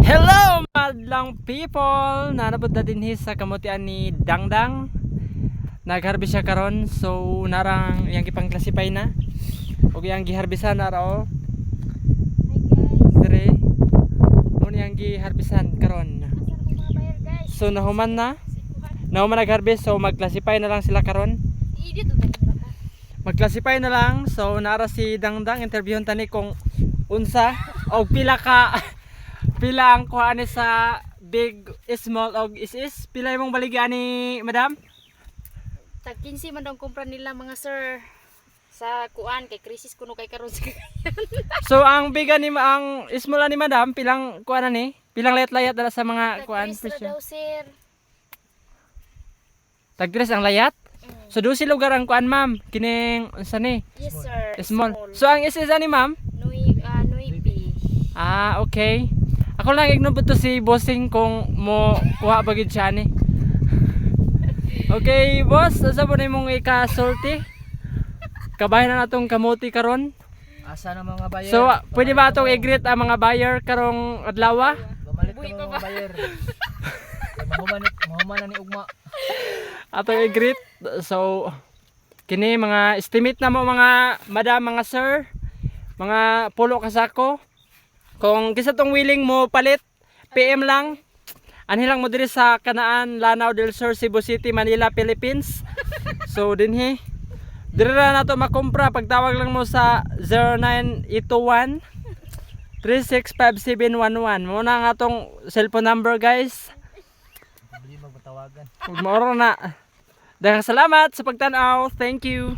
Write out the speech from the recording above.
Hello madlang people! Nanabot na din sa kamutian ni Dangdang. Nag-harvest siya karon, so narang yang ipang classify na. Og yang giharbisan na raw. Dire. Mo yang giharbisan karon. So nahuman na. Nahuman nag-harvest, so mag-classify na lang sila karon. Mag-classify na lang. So nara si Dangdang, interviewon tani kung unsa og pila ka pila ang kuha ni sa big, small og is pila imong baligyan ni madam? Tag 15 man daw kumpra nila mga sir sa kuan kay krisis kuno kay karon sa So ang biga ni ang small ni madam pilang kuha na ni? Pilang layat-layat dala sa mga kuan presyo daw sir. Tagres ang layat? So do si lugar ang kuan ma'am, kining unsa ni? Yes sir. Small. So ang is ni ma'am? Nui Okay. Ako lang ignore to si bossing kung mo kuha bagid siya ni. Okay, boss, asa po na mong ikasulti? Kabahin na natong kamuti karon. Asa na mga buyer? So, pwede ba itong i-greet ang mga buyer karong adlaw? Bamalit ka mga buyer. Mahuman na ni ugma. Atong i-greet. So, kini mga estimate na mo mga madam, mga sir, mga pulo kasako. Kung kisa tong willing mo palit, PM lang. Anhilang mo diri sa Kanaan, Lanao del Sur, Cebu City, Manila, Philippines. So dinhi diri ra nato makumpra, pagtawag lang mo sa 09821 365711. Mo na nga tong cellphone number guys. Hindi magpatawagan. Maoro na. Daghang salamat sa pagtan-aw. Thank you.